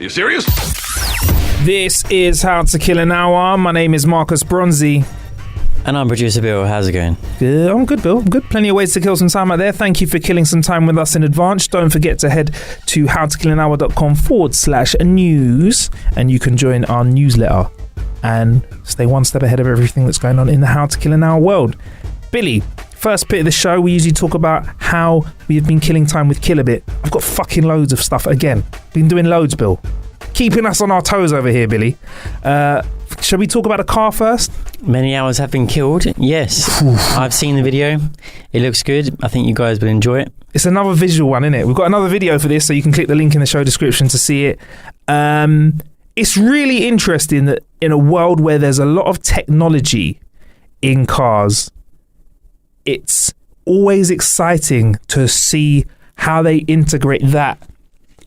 Are you serious? This is How to Kill an Hour. My name is Marcus Bronzy. And I'm producer Bill. How's it going? Good. I'm good, Bill. I'm good. Plenty of ways to kill some time out there. Thank you for killing some time with us in advance. Don't forget to head to howtokillanhour.com/news and you can join our newsletter and stay one step ahead of everything that's going on in the How to Kill an Hour world. Billy, first bit of the show, we usually talk about how we've been killing time with Killabit. I've got fucking loads of stuff again. Been doing loads, Bill. Keeping us on our toes over here, Billy. Shall we talk about a car first? Many hours have been killed. Yes. I've seen the video. It looks good. I think you guys will enjoy it. It's another visual one, isn't it? We've got another video for this, so you can click the link in the show description to see it. It's really interesting that in a world where there's a lot of technology in cars, it's always exciting to see how they integrate that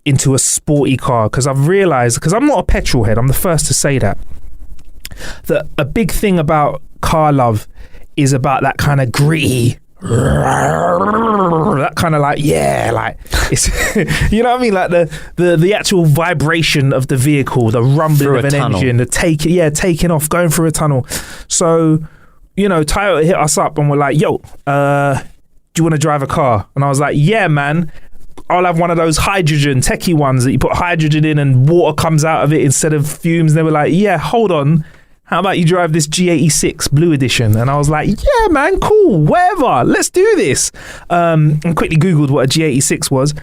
into a sporty car. Because I've realised, because I'm not a petrol head, I'm the first to say that a big thing about car love is about that kind of gritty, that kind of like it's you know what I mean, like the actual vibration of the vehicle, the rumbling through of an tunnel. engine, the taking off, going through a tunnel. So, you know, Toyota hit us up and we're like, yo, do you want to drive a car? And I was like, yeah, man, I'll have one of those hydrogen techie ones that you put hydrogen in and water comes out of it instead of fumes. And they were like, yeah, hold on, how about you drive this G86 Blue Edition? And I was like, yeah, man, cool, whatever, let's do this. And quickly Googled what a G86 was.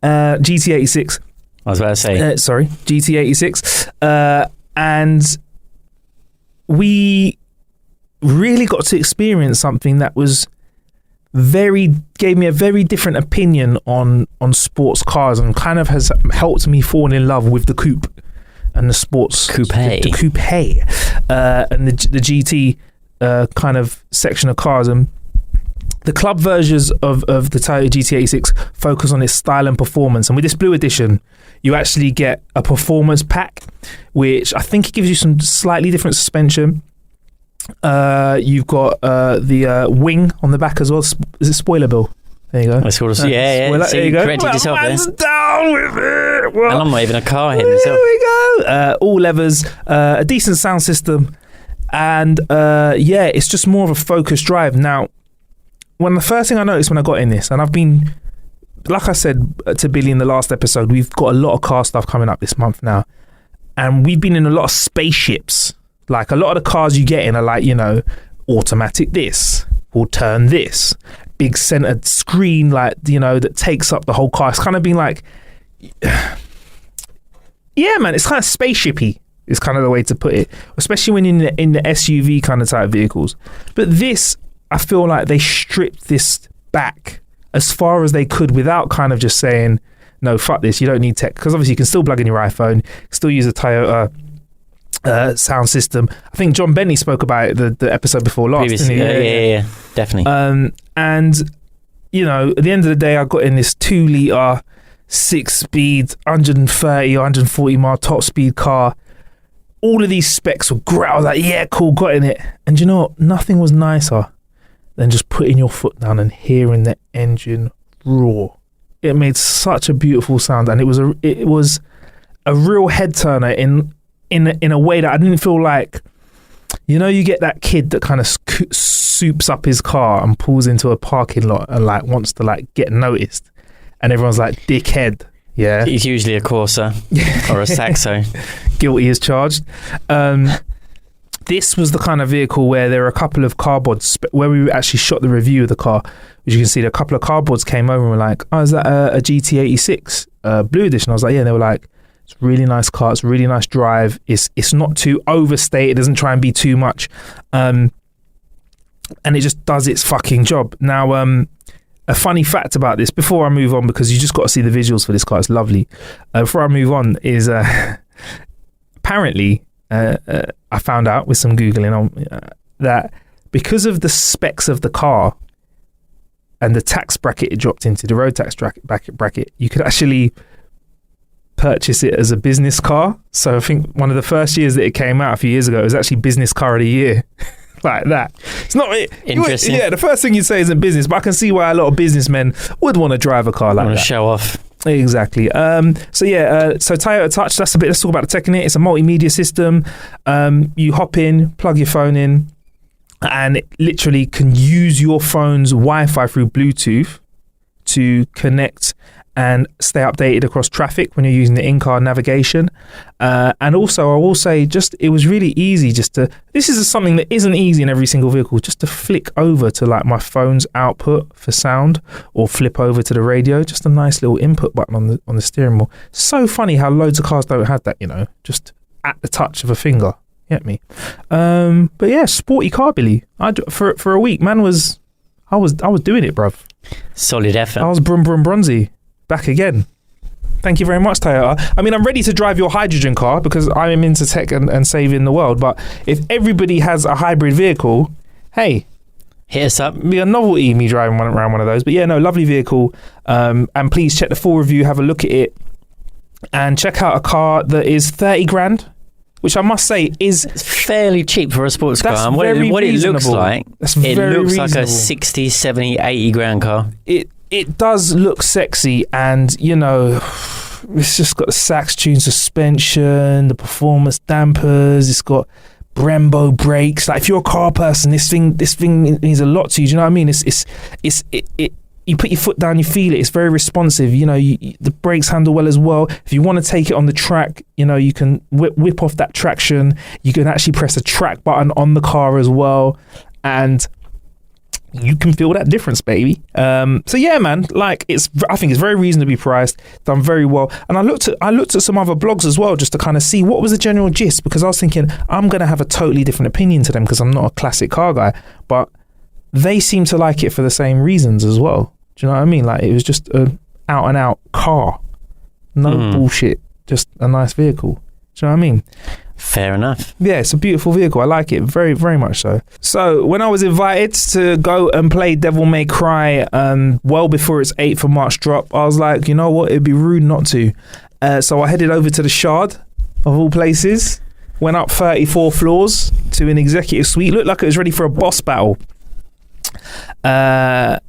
GT86. I was about to say. Sorry, GT86. And we really got to experience something that was gave me a very different opinion on sports cars and kind of has helped me fall in love with the coupe and the sports Coupe. the coupe and the GT kind of section of cars. And the club versions of the Toyota GT86 focus on its style and performance, and with this Blue Edition you actually get a performance pack, which I think it gives you some slightly different suspension. You've got the wing on the back as well. Is it spoiler, Bill? There you go. Let's call it. Yeah. Spoiler. So there you you go. corrected yourself there. Man's down with it. Well, And I'm not even a car head there myself. we go. All levers, a decent sound system, and it's just more of a focused drive. Now, the first thing I noticed when I got in this, and I've been, like I said to Billy in the last episode, we've got a lot of car stuff coming up this month now, and we've been in a lot of spaceships. Like a lot of the cars you get in are like, you know, automatic this, will turn this, big centered screen, like, you know, that takes up the whole car. It's kind of been like, yeah, man, it's kind of spaceshipy. Is kind of the way to put it, especially when in the SUV kind of type vehicles. But this, I feel like they stripped this back as far as they could without kind of just saying, no, fuck this, you don't need tech. Because obviously you can still plug in your iPhone, still use a Toyota sound system. I think John Bentley spoke about it the episode before last. Previously, yeah, definitely. And you know, at the end of the day, I got in this 2 litre 6-speed 130 or 140 mile top speed car. All of these specs were great. I was like, yeah, cool, got in it. And you know what? Nothing was nicer than just putting your foot down and hearing the engine roar. It made such a beautiful sound, and it was a real head turner in a way that I didn't feel like, you know, you get that kid that kind of soups up his car and pulls into a parking lot and like wants to like get noticed, and everyone's like, dickhead. Yeah, It's usually a Corsa or a Saxo. Guilty as charged. This was the kind of vehicle where there are a couple of cardboards where we actually shot the review of the car, which you can see a couple of cardboards came over and were like, oh, is that a GT86 Blue Edition? I was like, yeah. And they were like, it's a really nice car, it's a really nice drive, it's not too overstated, it doesn't try and be too much, and it just does its fucking job. Now, a funny fact about this, before I move on, because you just got to see the visuals for this car, it's lovely. Before I move on, is apparently I found out with some Googling on that because of the specs of the car and the tax bracket it dropped into, the road tax bracket, you could actually purchase it as a business car. So I think one of the first years that it came out a few years ago, it was actually business car of the year. Like that. It's not interesting. Yeah, the first thing you'd say isn't business, but I can see why a lot of businessmen would want to drive a car like Want that. to show off. Exactly. So Toyota Touch, let's talk about the tech in it. It's a multimedia system. You hop in, plug your phone in, and it literally can use your phone's Wi-Fi through Bluetooth to connect and stay updated across traffic when you're using the in-car navigation. And also, I will say, it was really easy this is something that isn't easy in every single vehicle, just to flick over to like my phone's output for sound or flip over to the radio, just a nice little input button on the steering wheel. So funny how loads of cars don't have that, just at the touch of a finger. Get me? But yeah, sporty car, Billy. For a week, man, I was doing it, bruv. Solid effort. I was Bronzy. Back again. Thank you very much, Toyota. I mean, I'm ready to drive your hydrogen car because I am into tech and saving the world. But if everybody has a hybrid vehicle, hey, hit us up. Be a novelty me driving around one of those. But yeah, no, lovely vehicle. And please check the full review, have a look at it, and check out a car that is 30 grand, which I must say is fairly cheap for a sports car. And what it looks like, it looks like a 60, 70, 80 grand car. It does look sexy, and it's just got the sax tuned suspension, the performance dampers, it's got Brembo brakes. Like, if you're a car person, this thing means a lot to you. Do you know what I mean? You put your foot down, you feel it. It's very responsive. The brakes handle well as well. If you want to take it on the track, you can whip off that traction. You can actually press a track button on the car as well, and you can feel that difference, baby. So yeah, man, like I think it's very reasonably priced, done very well. And I looked at some other blogs as well, just to kind of see what was the general gist, because I was thinking I'm going to have a totally different opinion to them because I'm not a classic car guy, but they seem to like it for the same reasons as well. Do you know what I mean? Like, it was just an out and out car, no bullshit, just a nice vehicle. Do you know what I mean? Fair enough. Yeah, it's a beautiful vehicle. I like it very, very much so. So when I was invited to go and play Devil May Cry well before its 8th of March drop, I was like, you know what? It'd be rude not to. So I headed over to the Shard, of all places, went up 34 floors to an executive suite. Looked like it was ready for a boss battle. And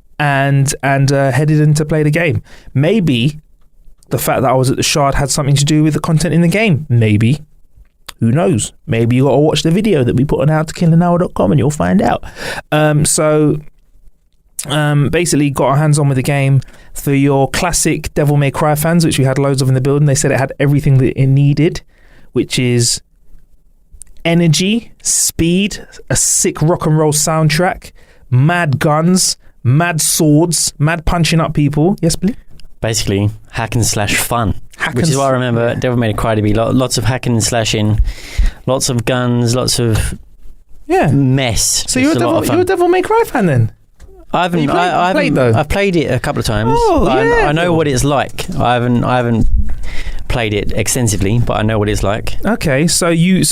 headed in to play the game. Maybe the fact that I was at the Shard had something to do with the content in the game. Maybe. Who knows? Maybe you got to watch the video that we put on howtokillanhour.com and you'll find out. Basically got our hands on with the game. For your classic Devil May Cry fans, which we had loads of in the building, they said it had everything that it needed, which is energy, speed, a sick rock and roll soundtrack, mad guns, mad swords, mad punching up people. Yes, please? Basically, hack and slash fun. Which is what I remember Devil May Cry to be. Lots of hacking and slashing, lots of guns, lots of mess. So you're a Devil May Cry fan then? I've played it a couple of times. Oh, yeah. I know what it's like. I haven't played it extensively, but I know what it's like. Okay, so you've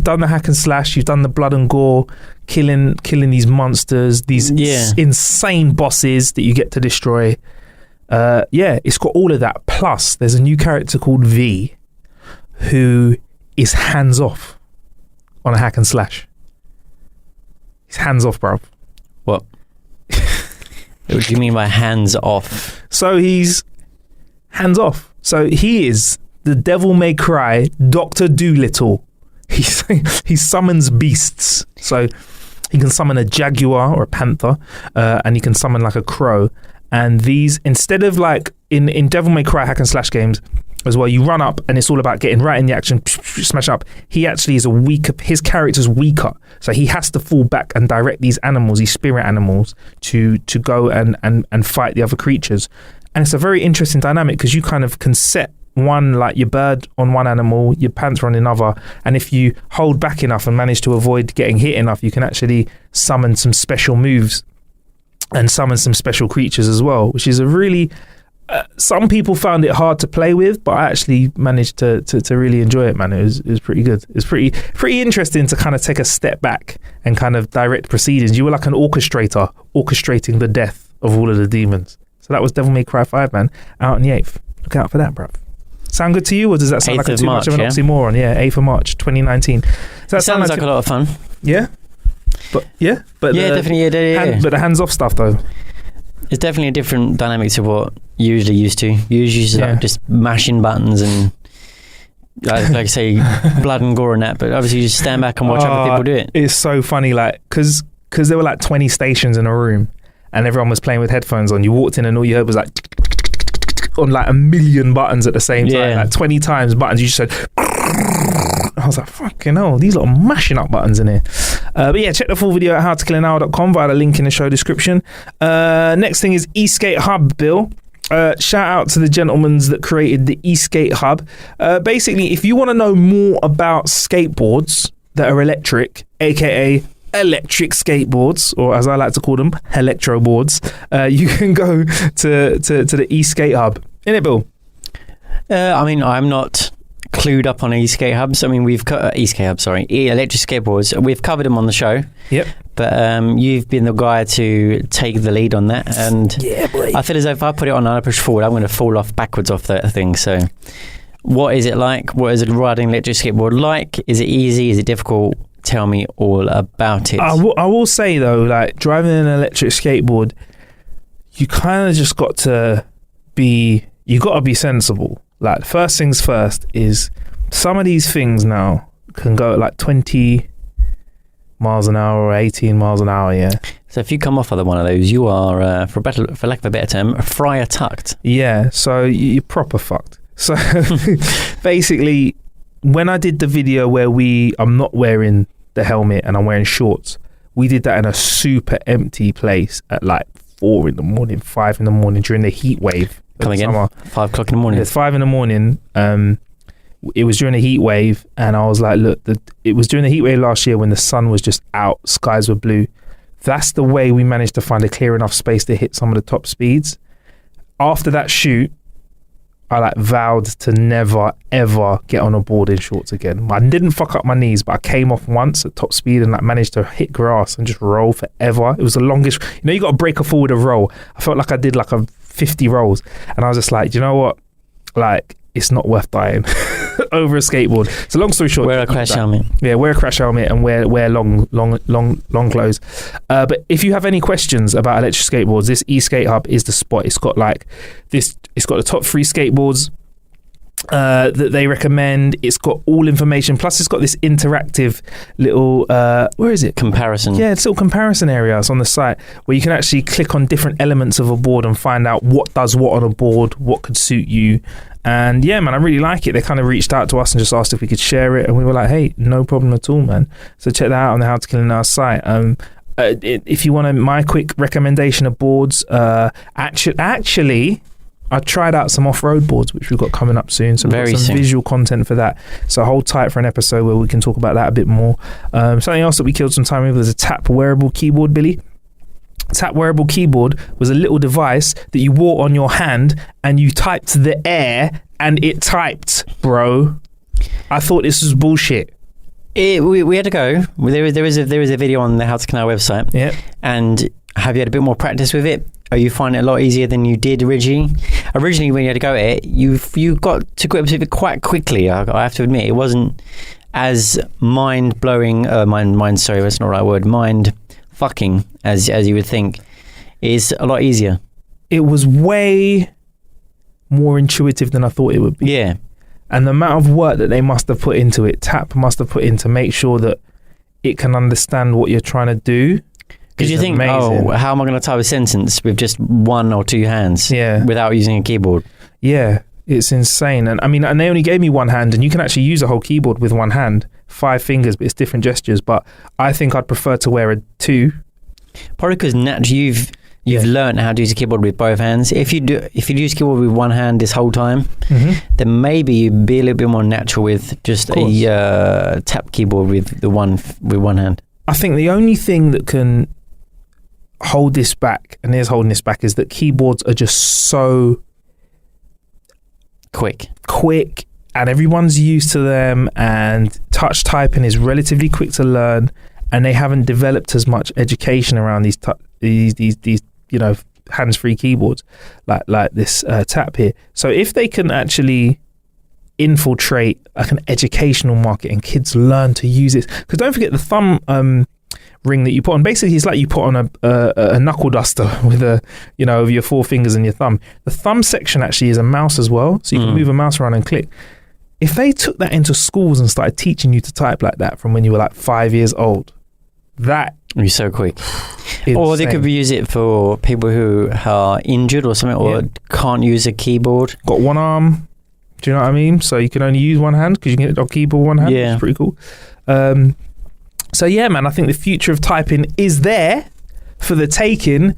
done the hack and slash, you've done the blood and gore, killing these monsters, these insane bosses that you get to destroy. It's got all of that. Plus, there's a new character called V, who is hands off on a hack and slash. He's hands off, bro. What? What do you mean by hands off? So he's hands off. So he is the Devil May Cry Dr. Doolittle. He summons beasts. So he can summon a jaguar or a panther, and he can summon like a crow. And these, instead of like in Devil May Cry hack and slash games as well, you run up and it's all about getting right in the action, smash up. He actually is his character's weaker. So he has to fall back and direct these animals, these spirit animals, to go and fight the other creatures. And it's a very interesting dynamic because you kind of can set one, like your bird on one animal, your panther on another, and if you hold back enough and manage to avoid getting hit enough, you can actually summon some special moves and summon some special creatures as well, which is a really some people found it hard to play with, but I actually managed to really enjoy it, man. It was pretty good. It's pretty interesting to kind of take a step back and kind of direct proceedings. You were like an orchestrator, orchestrating the death of all of the demons. So that was Devil May Cry 5, man, out on the 8th. Look out for that, bruv. Sound good to you, or does that sound like too much of an oxymoron? Yeah, 8th of March, 2019. That sounds like a lot of fun. Yeah? But definitely. But the hands-off stuff, though. It's definitely a different dynamic to what you're usually used to. You're usually like just mashing buttons and like I say, blood and gore and that. But obviously, you just stand back and watch other people do it. It's so funny, like because there were like 20 stations in a room, and everyone was playing with headphones on. You walked in and all you heard was like on like a million buttons at the same time, like 20 times buttons. You just said. I was like, fucking hell, these lot are mashing up buttons in here. But yeah, check the full video at howtokillanhour.com via the link in the show description. Next thing is eSkate Hub, Bill. Shout out to the gentlemen that created the eSkate Hub. Basically, if you want to know more about skateboards that are electric, aka electric skateboards, or as I like to call them, electro boards, you can go to the eSkate Hub. Innit, Bill? I mean, I'm not clued up on eSkate Hubs. I mean, we've got eSkate Hubs, sorry, electric skateboards. We've covered them on the show. Yep. But you've been the guy to take the lead on that, and yeah, boy. I feel as though if I put it on and I push forward, I'm going to fall off backwards off that thing. So, what is it like? What is it riding an electric skateboard like? Is it easy? Is it difficult? Tell me all about it. I will say though, like driving an electric skateboard, you kind of just got to be sensible. Like, first things first is some of these things now can go at like 20 miles an hour or 18 miles an hour, yeah. So if you come off other one of those, you are, for lack of a better term, fryer tucked. Yeah, so you're proper fucked. So basically, when I did the video where I'm not wearing the helmet and I'm wearing shorts, we did that in a super empty place at like 4 in the morning, 5 in the morning during the heat wave. Come again? Summer. 5 o'clock in the morning. It's 5 in the morning. It was during a heat wave, and I was like, look, it was during the heat wave last year when the sun was just out, skies were blue. That's the way we managed to find a clear enough space to hit some of the top speeds. After that shoot, I like vowed to never ever get on a board in shorts again. I didn't fuck up my knees, but I came off once at top speed and like managed to hit grass and just roll forever. It was the longest. You know, you got to break a forward a roll. I felt like I did like a 50 rolls, and I was just like, do you know what? Like, it's not worth dying over a skateboard. So long story short, wear a crash helmet. Yeah, wear a crash helmet and wear long clothes. But if you have any questions about electric skateboards, this eSkate Hub is the spot. It's got like this. It's got the top 3 skateboards that they recommend. It's got all information. Plus, it's got this interactive little where is it? Comparison. Yeah, it's a little comparison area. It's on the site where you can actually click on different elements of a board and find out what does what on a board, what could suit you. And yeah, man, I really like it. They kind of reached out to us and just asked if we could share it, and we were like, hey, no problem at all, man. So check that out on the How to Kill an Hour site. If you want my quick recommendation of boards, actually, I tried out some off-road boards, which we've got coming up soon. So we've got some visual content for that. So hold tight for an episode where we can talk about that a bit more. Something else that we killed some time with was a tap wearable keyboard, Billy. Tap wearable keyboard was a little device that you wore on your hand and you typed the air and it typed, bro. I thought this was bullshit. We had to go. There is a video on the How to Kill an Hour website. Yeah. And have you had a bit more practice with it? Or you find it a lot easier than you did originally? Originally, when you had to go at it, you got to grips with it quite quickly. I have to admit, it wasn't as mind-blowing. Sorry, that's not the right word. Mind-fucking as you would think. It's a lot easier. It was way more intuitive than I thought it would be. Yeah. And the amount of work that they must have put into it, Tap must have put in to make sure that it can understand what you're trying to do. Because you think, amazing. Oh, how am I going to type a sentence with just 1 or 2 hands? Yeah. Without using a keyboard? Yeah, it's insane. And I mean, and they only gave me 1 hand, and you can actually use a whole keyboard with 1 hand, 5 fingers, but it's different gestures. But I think I'd prefer to wear a 2. Probably because naturally you've learned how to use a keyboard with both hands. If you use keyboard with 1 hand this whole time, then maybe you'd be a little bit more natural with just a tap keyboard with one hand. I think the only thing that can hold this back, and is holding this back, is that keyboards are just so quick, and everyone's used to them, and touch typing is relatively quick to learn, and they haven't developed as much education around these hands-free keyboards like this tap here. So if they can actually infiltrate like an educational market and kids learn to use it, because don't forget the thumb ring that you put on. Basically, it's like you put on a knuckle duster with with your 4 fingers and your thumb. The thumb section actually is a mouse as well, so you can move a mouse around and click. If they took that into schools and started teaching you to type like that from when you were like 5 years old, that would be so quick. Insane. Or they could use it for people who are injured or something, or can't use a keyboard. Got one arm. Do you know what I mean? So you can only use one hand because you can get a keyboard with one hand. Yeah. It's pretty cool. So yeah, man, I think the future of typing is there for the taking.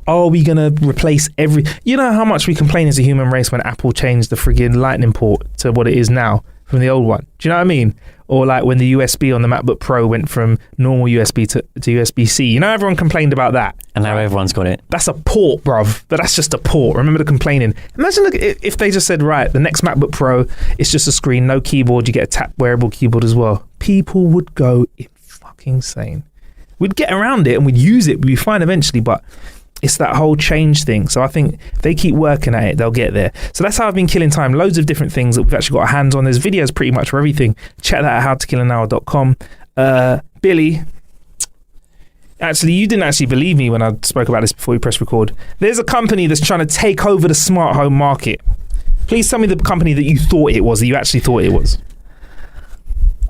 Are we going to replace every... You know how much we complain as a human race when Apple changed the friggin' lightning port to what it is now from the old one? Do you know what I mean? Or like when the USB on the MacBook Pro went from normal USB to USB-C. You know, everyone complained about that. And now everyone's got it. That's a port, bruv. But that's just a port. Remember the complaining. Imagine if they just said, right, the next MacBook Pro, it's just a screen, no keyboard, you get a tap wearable keyboard as well. People would go fucking insane. We'd get around it and we'd use it. We'd be fine eventually, but... it's that whole change thing. So I think if they keep working at it, they'll get there. So that's how I've been killing time. Loads of different things that we've actually got our hands on. There's videos pretty much for everything. Check that out, howtokillanhour.com. Billy, actually, you didn't actually believe me when I spoke about this before we press record. There's a company that's trying to take over the smart home market. Please tell me the company that you thought it was, that you actually thought it was.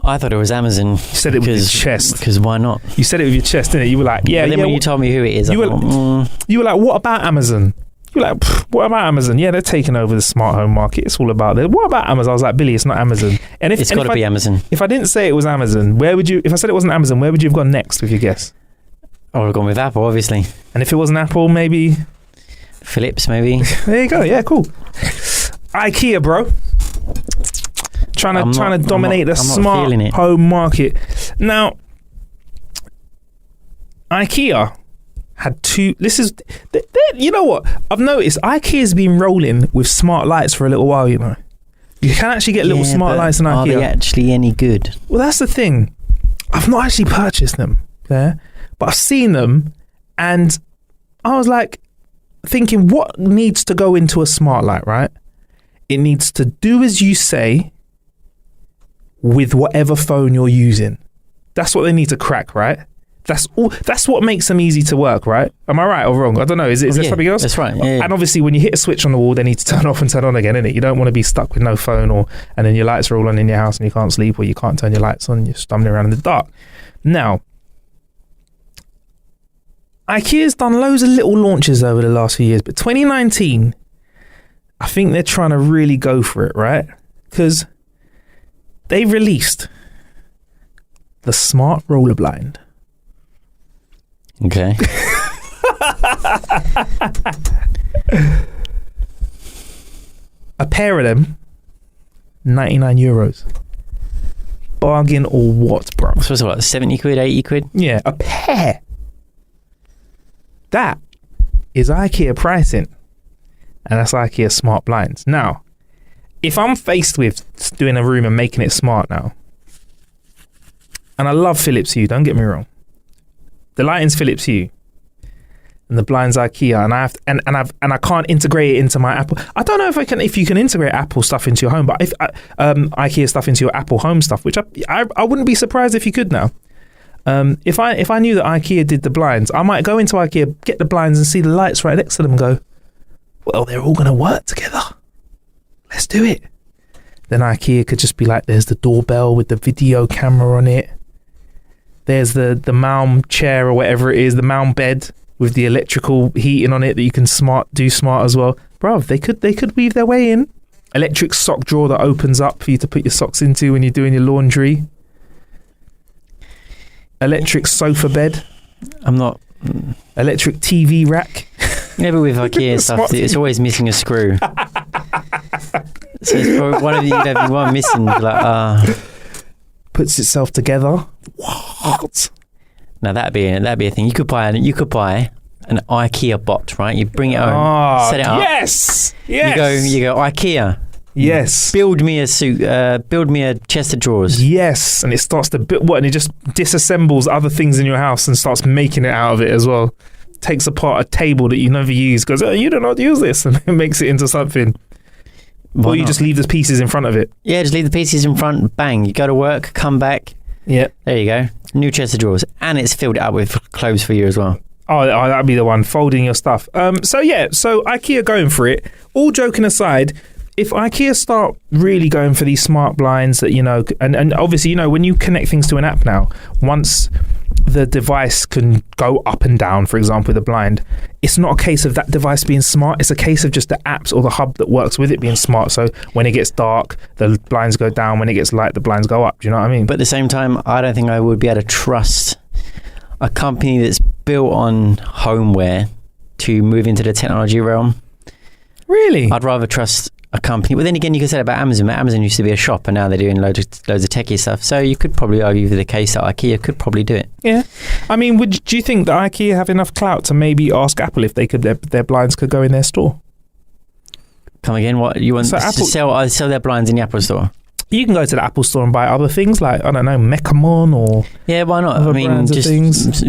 I thought it was Amazon. You said it with your chest. Because why not? You said it with your chest, didn't it? You were like, yeah. But then when you told me who it is, you were like, what about Amazon? You were like, what about Amazon? Yeah, they're taking over the smart home market. It's all about that. What about Amazon? I was like, Billy, it's not Amazon. And it's got to be Amazon. If I didn't say it was Amazon, if I said it wasn't Amazon, where would you have gone next with your guess? I would have gone with Apple, obviously. And if it wasn't Apple, maybe? Philips, maybe. There you go. Yeah, cool. IKEA, bro. Trying to dominate the smart home market. Now, IKEA had two. You know what? I've noticed IKEA's been rolling with smart lights for a little while. You know, you can actually get little smart lights in IKEA. Are they actually any good? Well, that's the thing. I've not actually purchased them, but I've seen them, and I was like thinking, what needs to go into a smart light? Right? It needs to do as you say. With whatever phone you're using. That's what they need to crack, right? That's all. That's what makes them easy to work, right? Am I right or wrong? I don't know. Is there something else? That's right. Yeah. And obviously when you hit a switch on the wall, they need to turn off and turn on again, innit? You don't want to be stuck with no phone and then your lights are all on in your house and you can't sleep, or you can't turn your lights on and you're stumbling around in the dark. Now, IKEA's done loads of little launches over the last few years, but 2019, I think they're trying to really go for it, right? Because they released the smart roller blind. Okay. A pair of them, €99. Bargain or what, bro? So it's what, 70 quid, 80 quid? Yeah, a pair. That is IKEA pricing. And that's IKEA smart blinds. Now, if I'm faced with doing a room and making it smart now, and I love Philips Hue, don't get me wrong. The lighting's Philips Hue, and the blind's IKEA, and I have to, and I can't integrate it into my Apple. I don't know if you can integrate Apple stuff into your home, but if IKEA stuff into your Apple Home stuff, which I wouldn't be surprised if you could now. If I knew that IKEA did the blinds, I might go into IKEA, get the blinds, and see the lights right next to them, and go, well, they're all going to work together. Let's do it. Then IKEA could just be like, there's the doorbell with the video camera on it. There's the Malm chair or whatever it is, the Malm bed with the electrical heating on it that you can do smart as well. Bruv, they could weave their way in. Electric sock drawer that opens up for you to put your socks into when you're doing your laundry. Electric sofa bed. Electric TV rack. Yeah, but with IKEA stuff, it's always missing a screw. So it's probably one of you, you'd have one missing. Like, puts itself together. What? Now that'd be a thing. You could buy an IKEA bot, right? You bring it home, set it up. Yes. You go IKEA. Yes. Build me a suit. Build me a chest of drawers. Yes, and it starts to and it just disassembles other things in your house and starts making it out of it as well. Takes apart a table that you never use. Goes, oh, you don't know how to use this, and it makes it into something. Or you just leave the pieces in front of it. Yeah, just leave the pieces in front. Bang. You go to work, come back. Yeah. There you go. New chest of drawers, and it's filled it up with clothes for you as well. Oh, that'd be the one, folding your stuff. So IKEA going for it. All joking aside, if IKEA start really going for these smart blinds that, and obviously, when you connect things to an app now, once the device can go up and down, for example, with a blind, it's not a case of that device being smart. It's a case of just the apps or the hub that works with it being smart. So when it gets dark, the blinds go down. When it gets light, the blinds go up. Do you know what I mean? But at the same time, I don't think I would be able to trust a company that's built on homeware to move into the technology realm. Really? I'd rather trust a company. Well, then again, you could say about Amazon. Amazon used to be a shop, and now they're doing loads of techie stuff. So you could probably argue for the case that IKEA could probably do it. Yeah. I mean, do you think that IKEA have enough clout to maybe ask Apple if they could their blinds could go in their store? Come again? What you want to sell their blinds in the Apple store? You can go to the Apple store and buy other things like, I don't know, Mechamon or... Yeah, why not? I mean, just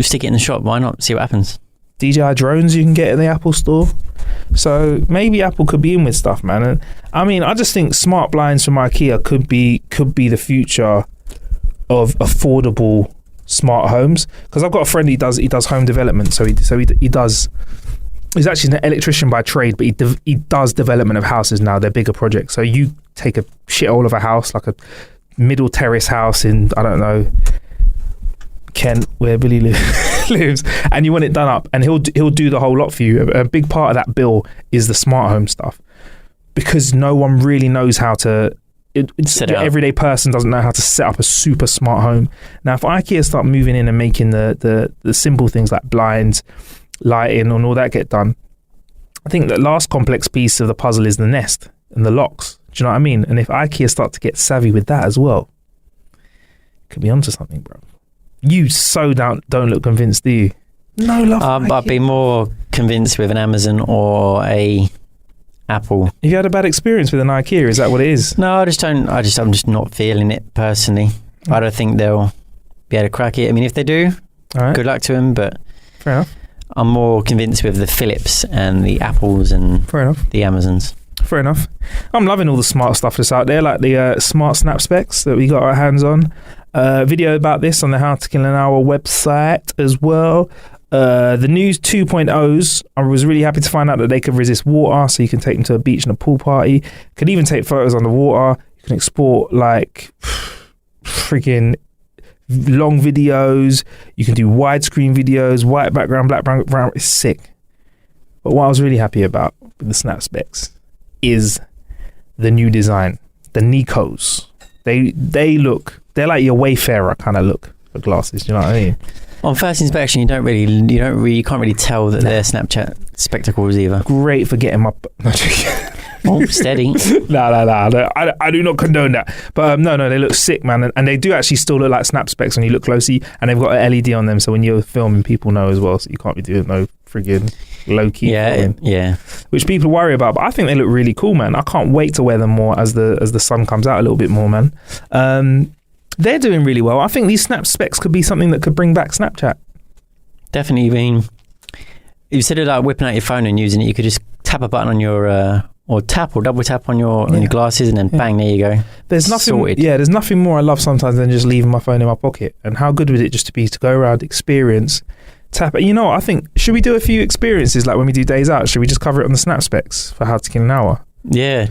stick it in the shop. Why not? See what happens. DJI drones you can get at the Apple store. So maybe Apple could be in with stuff, man. And I mean, I just think smart blinds from IKEA could be the future of affordable smart homes. Because I've got a friend he does home development. So he does... He's actually an electrician by trade, but he does development of houses now. They're bigger projects. So you take a shithole of a house, like a middle terrace house in, I don't know, Kent, where Billy lives, and you want it done up, and he'll do the whole lot for you. A big part of that bill is the smart home stuff, because no one really knows how to. The everyday person doesn't know how to set up a super smart home. Now, if IKEA start moving in and making the simple things like blinds, lighting and all that get done, I think the last complex piece of the puzzle is the nest and the locks. Do you know what I mean? And if IKEA start to get savvy with that as well, could be onto something, bro. You don't look convinced, do you? No love. I'd be more convinced with an Amazon or a Apple. Have you had a bad experience with an IKEA? Is that what it is? No, I'm just not feeling it personally. I don't think they'll be able to crack it. I mean, if they do, good luck to them. But fair enough. I'm more convinced with the Philips and the Apples and the Amazons. Fair enough. I'm loving all the smart stuff that's out there, like the smart snap specs that we got our hands on. Video about this on the How to Kill an Hour website as well. The new 2.0s, I was really happy to find out that they could resist water, so you can take them to a beach and a pool party. Could even take photos underwater. You can export like freaking long videos. You can do widescreen videos, white background, black background. It's sick. But what I was really happy about with the snap specs is the new design, the Nikos. They're like your Wayfarer kind of look for glasses. You know what I mean? On first inspection, you can't really tell that they're Snapchat spectacles either. Great for getting my. Oh, steady. No. I do not condone that. But no, they look sick, man. And they do actually still look like snap specs when you look closely. And they've got an LED on them, so when you're filming, people know as well. So you can't be doing no friggin' low-key filming. Yeah. Which people worry about. But I think they look really cool, man. I can't wait to wear them more as the sun comes out a little bit more, man. They're doing really well. I think these snap specs could be something that could bring back Snapchat. Definitely. I mean, instead of like whipping out your phone and using it, you could just tap a button on your... or tap or double tap on your glasses, and then bang, there you go. There's nothing. Sorted. Yeah, there's nothing more I love sometimes than just leaving my phone in my pocket. And how good would it just to go around, experience, tap it? You know what? I think, should we do a few experiences like when we do days out? Should we just cover it on the snap specs for How to Kill an Hour? Yeah,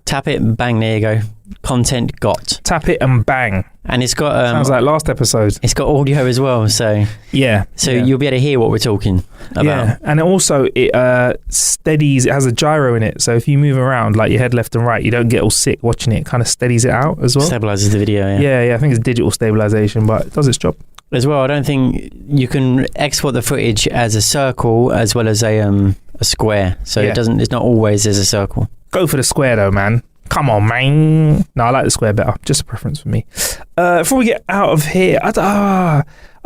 tap it and bang, there you go. Content got. Tap it and bang. And it's got sounds like last episode. It's got audio as well, so you'll be able to hear what we're talking about. Yeah, and also it steadies. It has a gyro in it, so if you move around like your head left and right, you don't get all sick watching it. It kind of steadies it out as well. Stabilizes the video. Yeah. I think it's digital stabilization, but it does its job as well. I don't think you can export the footage as a circle as well as a square, so it doesn't. It's not always as a circle. Go for the square though, man. Come on, man. No, I like the square better. Just a preference for me. Before we get out of here, I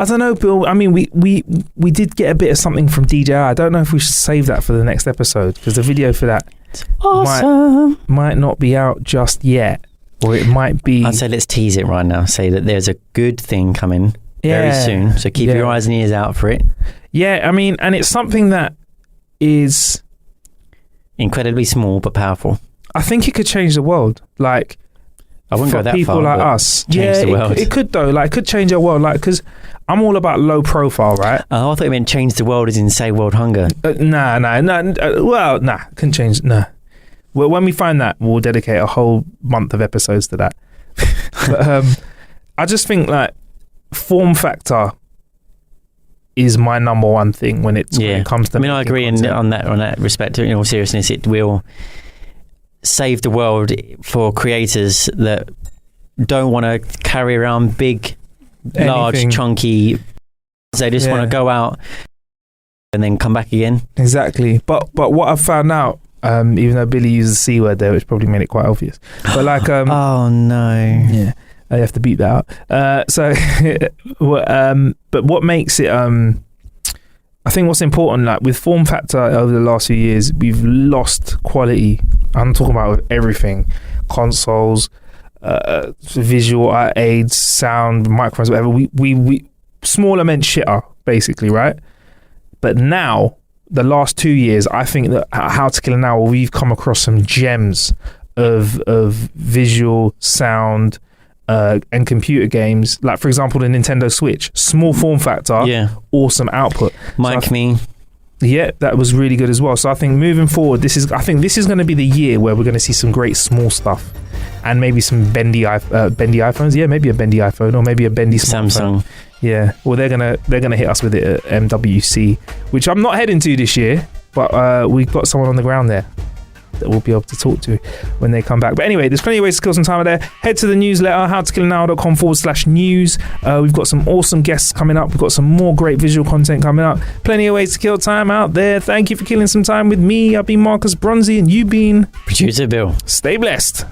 don't know, Bill. I mean, we did get a bit of something from DJI. I don't know if we should save that for the next episode, because the video for that might not be out just yet, or it might be. I'd say let's tease it right now. Say that there's a good thing coming very soon. So keep your eyes and ears out for it. Yeah, I mean, and it's something that is incredibly small but powerful. I think it could change the world. Like, I wouldn't for go that people far, like but us. change the world. It could though. Like, it could change our world. Like, because I'm all about low profile, right? Oh, I thought you meant change the world as in say world hunger. Nah. Couldn't change. Nah. Well, when we find that, we'll dedicate a whole month of episodes to that. But I just think like form factor is my number one thing when it comes to. I mean, I agree on that respect. In all seriousness, it will save the world for creators that don't want to carry around big, large, chunky. They just want to go out and then come back again. Exactly. But what I've found out, even though Billy used the C word there, which probably made it quite obvious. But like, oh no, yeah, I have to beat that out. But what makes it, I think what's important, like with form factor over the last few years, we've lost quality. I'm talking about everything, consoles, visual aids, sound, microphones, whatever. We smaller meant shitter, basically, right? But now, the last 2 years, I think that How to Kill an Hour, we've come across some gems of visual, sound, and computer games. Like, for example, the Nintendo Switch, small form factor, awesome output. Yeah, that was really good as well. So I think moving forward, this is going to be the year where we're going to see some great small stuff, and maybe some bendy iPhones. Yeah, maybe a bendy iPhone or maybe a bendy Samsung. Yeah, well, they're gonna hit us with it at MWC, which I'm not heading to this year, but we've got someone on the ground there that we'll be able to talk to when they come back. But anyway, there's plenty of ways to kill some time there. Head to the newsletter, howtokillanhour.com/news. We've got some awesome guests coming up. We've got some more great visual content coming up. Plenty of ways to kill time out there. Thank you for killing some time with me. I've been Marcus Bronzy, and you've been Producer Bill. Stay blessed.